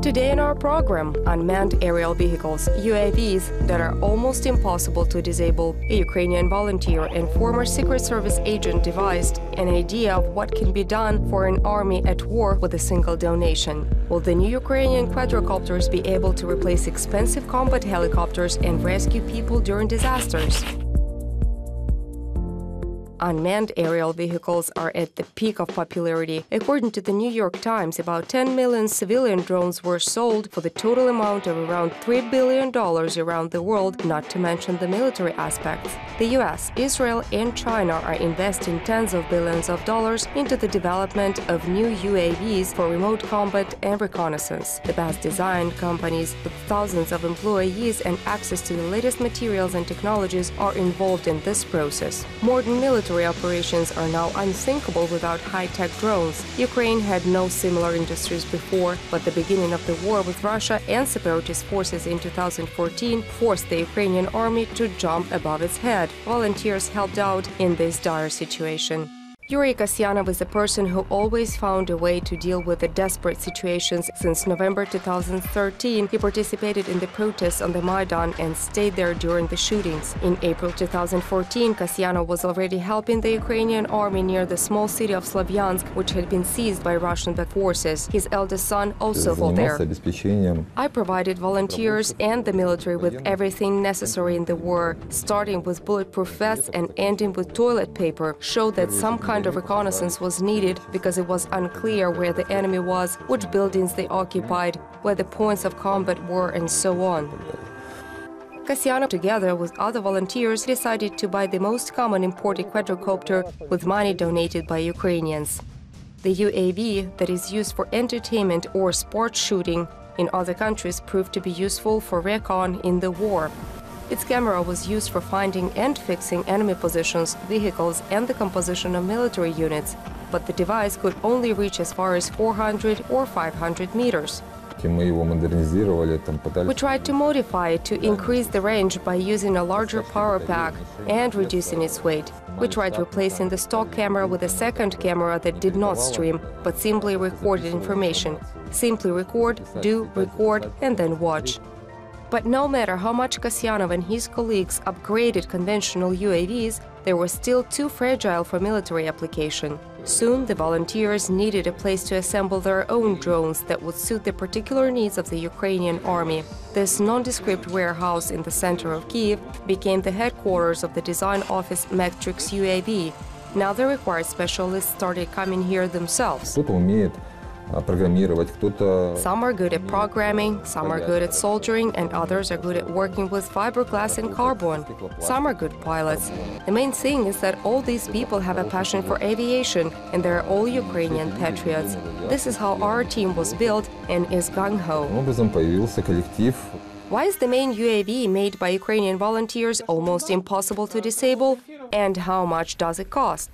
Today in our program, unmanned aerial vehicles, UAVs that are almost impossible to disable. A Ukrainian volunteer and former Secret Service agent devised an idea of what can be done for an army at war with a single donation. Will the new Ukrainian quadricopters be able to replace expensive combat helicopters and rescue people during disasters? Unmanned aerial vehicles are at the peak of popularity. According to the New York Times, about 10 million civilian drones were sold for the total amount of around $3 billion around the world, not to mention the military aspects. The US, Israel, and China are investing tens of billions of dollars into the development of new UAVs for remote combat and reconnaissance. The best-designed companies with thousands of employees and access to the latest materials and technologies are involved in this process. Modern military operations are now unthinkable without high-tech drones. Ukraine had no similar industries before, but the beginning of the war with Russia and separatist forces in 2014 forced the Ukrainian army to jump above its head. Volunteers helped out in this dire situation. Yuri Kasyanov is a person who always found a way to deal with the desperate situations. Since November 2013, he participated in the protests on the Maidan and stayed there during the shootings. In April 2014, Kasyanov was already helping the Ukrainian army near the small city of Slavyansk, which had been seized by Russian-backed forces. His eldest son also fought there. I provided volunteers and the military with everything necessary in the war, starting with bulletproof vests and ending with toilet paper, showed that some kind of reconnaissance was needed because it was unclear where the enemy was, which buildings they occupied, where the points of combat were, and so on. Kasyanov, together with other volunteers, decided to buy the most common imported quadricopter with money donated by Ukrainians. The UAV that is used for entertainment or sports shooting in other countries proved to be useful for recon in the war. Its camera was used for finding and fixing enemy positions, vehicles, and the composition of military units, but the device could only reach as far as 400 or 500 meters. We tried to modify it to increase the range by using a larger power pack and reducing its weight. We tried replacing the stock camera with a second camera that did not stream, but simply recorded information. Simply record, and then watch. But no matter how much Kasyanov and his colleagues upgraded conventional UAVs, they were still too fragile for military application. Soon, the volunteers needed a place to assemble their own drones that would suit the particular needs of the Ukrainian army. This nondescript warehouse in the center of Kyiv became the headquarters of the design office Metrix UAV. Now the required specialists started coming here themselves. Some are good at programming, some are good at soldering, and others are good at working with fiberglass and carbon. Some are good pilots. The main thing is that all these people have a passion for aviation, and they're all Ukrainian patriots. This is how our team was built and is gung-ho. Why is the main UAV made by Ukrainian volunteers almost impossible to disable, and how much does it cost?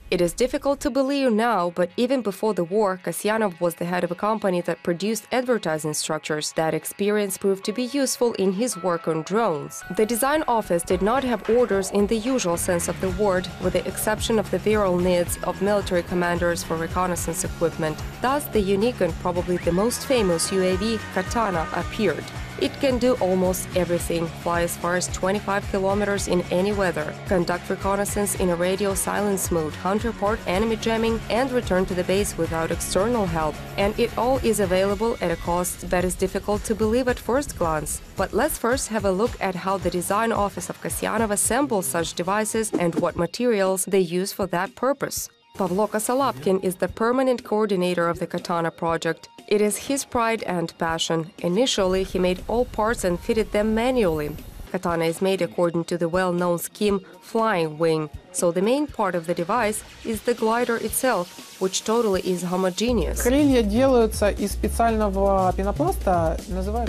It is difficult to believe now, but even before the war, Kasyanov was the head of a company that produced advertising structures. That experience proved to be useful in his work on drones. The design office did not have orders in the usual sense of the word, with the exception of the virile needs of military commanders for reconnaissance equipment. Thus, the unique and probably the most famous UAV, Katana, appeared. It can do almost everything, fly as far as 25 kilometers in any weather, conduct reconnaissance in a radio silence mode, report enemy jamming, and return to the base without external help. And it all is available at a cost that is difficult to believe at first glance. But let's first have a look at how the design office of Kasyanov assembles such devices and what materials they use for that purpose. Pavlo Kosolapkin is the permanent coordinator of the Katana project. It is his pride and passion. Initially, he made all parts and fitted them manually. Katana is made according to the well-known scheme flying wing, so the main part of the device is the glider itself, which totally is homogeneous. The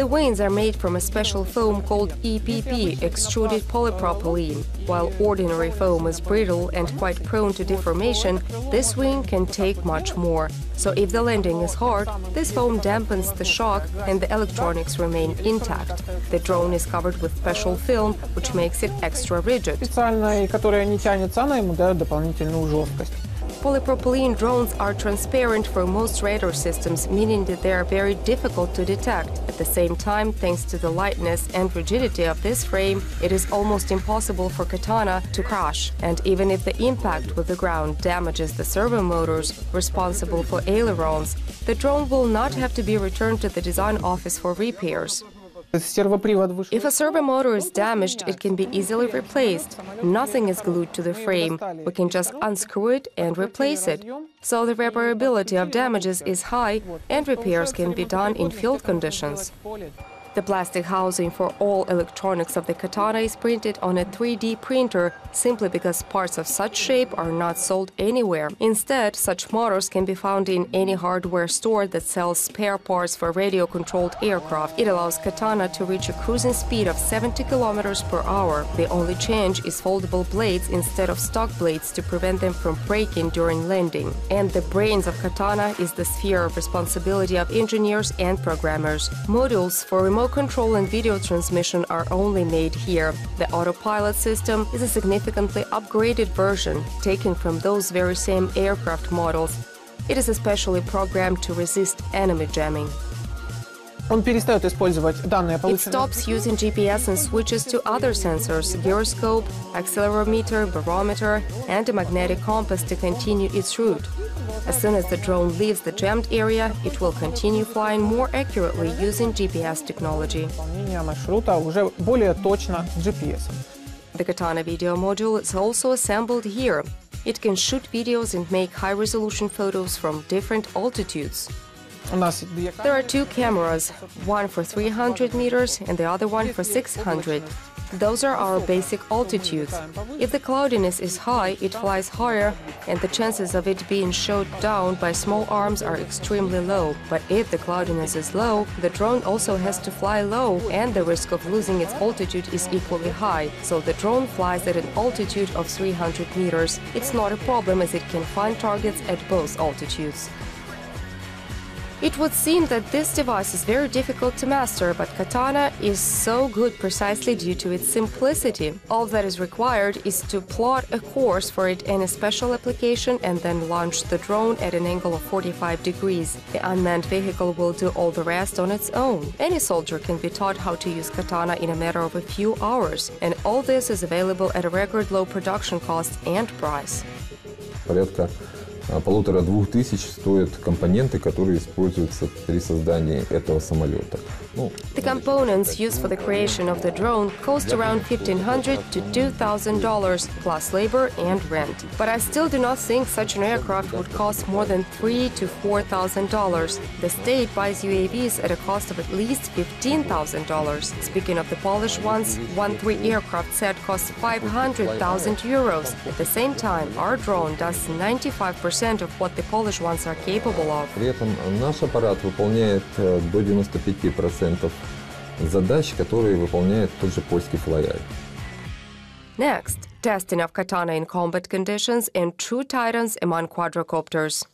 wings are made from a special foam called EPP, extruded polypropylene. While ordinary foam is brittle and quite prone to deformation, this wing can take much more. So if the landing is hard, this foam dampens the shock and the electronics remain intact. The drone is covered with special film, which makes it extra rigid. Polypropylene drones are transparent for most radar systems, meaning that they are very difficult to detect. At the same time, thanks to the lightness and rigidity of this frame, it is almost impossible for Katana to crash. And even if the impact with the ground damages the servo motors responsible for ailerons, the drone will not have to be returned to the design office for repairs. If a servo motor is damaged, it can be easily replaced. Nothing is glued to the frame. We can just unscrew it and replace it. So the repairability of damages is high, and repairs can be done in field conditions. The plastic housing for all electronics of the Katana is printed on a 3D printer simply because parts of such shape are not sold anywhere. Instead, such motors can be found in any hardware store that sells spare parts for radio-controlled aircraft. It allows Katana to reach a cruising speed of 70 kilometers per hour. The only change is foldable blades instead of stock blades to prevent them from breaking during landing. And the brains of Katana is the sphere of responsibility of engineers and programmers. Modules for remote control and video transmission are only made here. The autopilot system is a significantly upgraded version, taken from those very same aircraft models. It is especially programmed to resist enemy jamming. It stops using GPS and switches to other sensors, gyroscope, accelerometer, barometer, and a magnetic compass to continue its route. As soon as the drone leaves the jammed area, it will continue flying more accurately using GPS technology. The Katana video module is also assembled here. It can shoot videos and make high-resolution photos from different altitudes. There are two cameras, one for 300 meters and the other one for 600. Those are our basic altitudes. If the cloudiness is high, it flies higher, and the chances of it being shot down by small arms are extremely low. But if the cloudiness is low, the drone also has to fly low, and the risk of losing its altitude is equally high. So the drone flies at an altitude of 300 meters. It's not a problem as it can find targets at both altitudes. It would seem that this device is very difficult to master, but Katana is so good precisely due to its simplicity. All that is required is to plot a course for it in a special application and then launch the drone at an angle of 45 degrees. The unmanned vehicle will do all the rest on its own. Any soldier can be taught how to use Katana in a matter of a few hours, and all this is available at a record low production cost and price. $1500 стоят компоненты, которые используются при создании этого самолета. The components used for the creation of the drone cost around $1,500 to $2,000 plus labor and rent. But I still do not think such an aircraft would cost more than $3,000 to $4,000. The state buys UAVs at a cost of at least $15,000. Speaking of the Polish ones, one 3-aircraft set costs 500,000 euros. At the same time, our drone does 95% of what the Polish ones are capable of. При этом наш аппарат выполняет до 95% задач, которые выполняет тот же польский флай-ай. Next, testing of Katana in combat conditions and true titans among quadrocopters.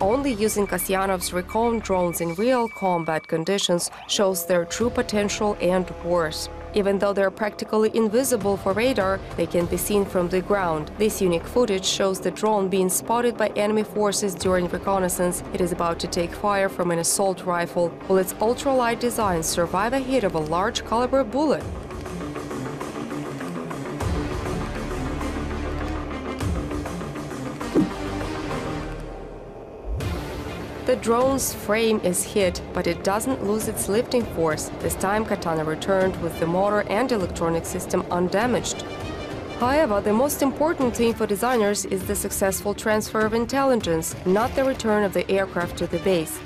Only using Kasyanov's Recon drones in real combat conditions shows their true potential and worth. Even though they're practically invisible for radar, they can be seen from the ground. This unique footage shows the drone being spotted by enemy forces during reconnaissance. It is about to take fire from an assault rifle. Will its ultralight design survive a hit of a large caliber bullet? The drone's frame is hit, but it doesn't lose its lifting force. This time Katana returned with the motor and electronic system undamaged. However, the most important thing for designers is the successful transfer of intelligence, not the return of the aircraft to the base.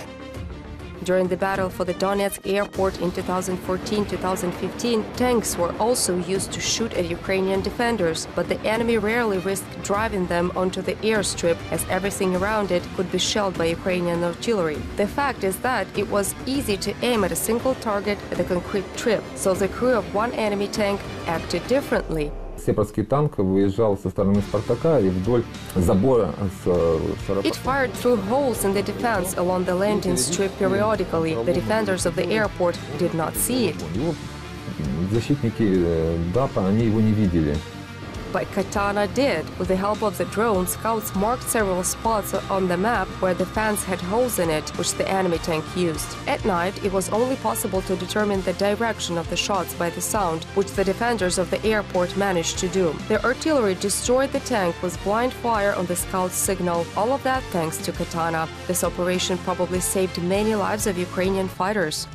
During the battle for the Donetsk airport in 2014-2015, tanks were also used to shoot at Ukrainian defenders, but the enemy rarely risked driving them onto the airstrip, as everything around it could be shelled by Ukrainian artillery. The fact is that it was easy to aim at a single target at a concrete trip, so the crew of one enemy tank acted differently. Сепарский танк выезжал со стороны Спартака и вдоль забора с It fired through holes in the defense along the landing strip periodically. The defenders of the airport did not see it. Защитники ДАПа, они его не видели. but Katana did. With the help of the drone, scouts marked several spots on the map where the fence had holes in it, which the enemy tank used. At night, it was only possible to determine the direction of the shots by the sound, which the defenders of the airport managed to do. The artillery destroyed the tank with blind fire on the scout's signal, all of that thanks to Katana. This operation probably saved many lives of Ukrainian fighters.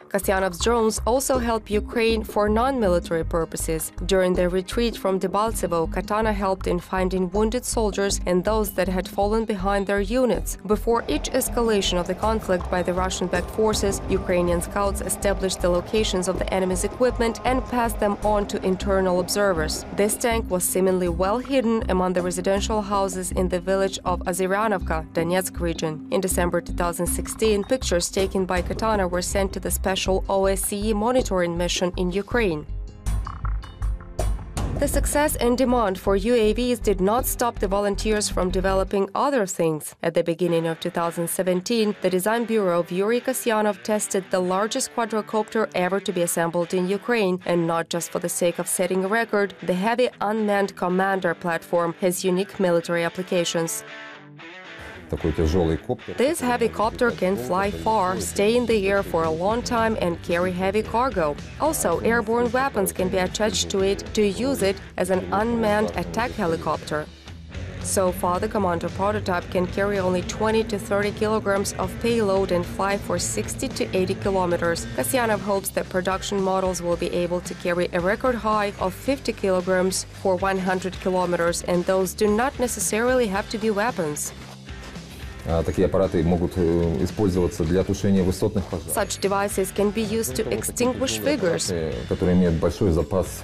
Kasyanov's drones also help Ukraine for non-military purposes. During their retreat from Debaltsevo, Katana helped in finding wounded soldiers and those that had fallen behind their units. Before each escalation of the conflict by the Russian-backed forces, Ukrainian scouts established the locations of the enemy's equipment and passed them on to internal observers. This tank was seemingly well hidden among the residential houses in the village of Azeryanovka, Donetsk region. In December 2016, pictures taken by Katana were sent to the special OSCE monitoring mission in Ukraine. The success and demand for UAVs did not stop the volunteers from developing other things. At the beginning of 2017, the design bureau of Yuri Kasyanov tested the largest quadrocopter ever to be assembled in Ukraine, and not just for the sake of setting a record. The heavy unmanned commander platform has unique military applications. This heavy copter can fly far, stay in the air for a long time and carry heavy cargo. Also, airborne weapons can be attached to it to use it as an unmanned attack helicopter. So far, the Commander prototype can carry only 20 to 30 kilograms of payload and fly for 60 to 80 kilometers. Kasyanov hopes that production models will be able to carry a record high of 50 kilograms for 100 kilometers, and those do not necessarily have to be weapons. Такие аппараты могут использоваться для тушения высотных пожаров. Such devices can be used to extinguish figures, которые имеют большой запас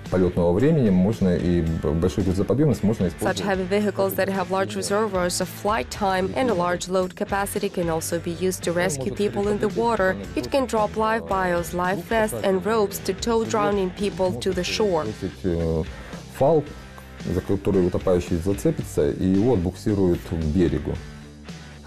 полетного времени, можно и большой грузоподъемность можно использовать. Such heavy vehicles that have large reservoirs of flight time and a large load capacity can also be used to rescue people in the water. It can drop live bios, live vests and ropes to tow drowning people to the shore. Фал, за который утопающий зацепится, и его отбуксируют к берегу.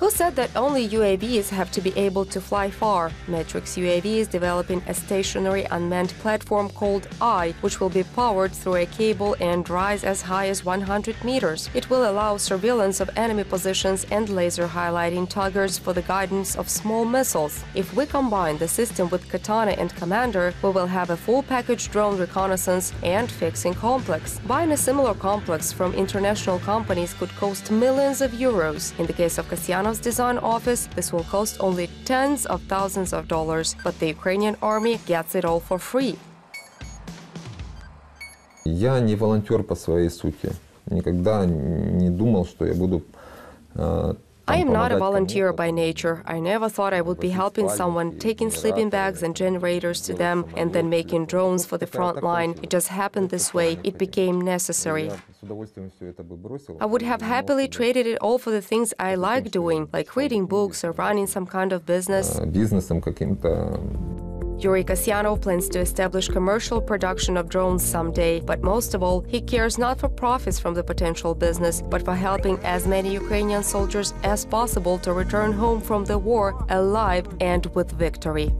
Who said that only UAVs have to be able to fly far? Matrix UAV is developing a stationary unmanned platform called I, which will be powered through a cable and rise as high as 100 meters. It will allow surveillance of enemy positions and laser highlighting targets for the guidance of small missiles. If we combine the system with Katana and Commander, we will have a full-package drone reconnaissance and fixing complex. Buying a similar complex from international companies could cost millions of euros. In the case of Kasyanov design office, this will cost only tens of thousands of dollars, but the Ukrainian army gets it all for free. Я не волонтер по своей сути. Никогда не думал, что я буду I am not a volunteer by nature. I never thought I would be helping someone, taking sleeping bags and generators to them, and then making drones for the front line. It just happened this way. It became necessary. I would have happily traded it all for the things I like doing, like reading books or running some kind of business. Бизнесом каким-то. Yuri Kasyanov plans to establish commercial production of drones someday, but most of all, he cares not for profits from the potential business, but for helping as many Ukrainian soldiers as possible to return home from the war alive and with victory.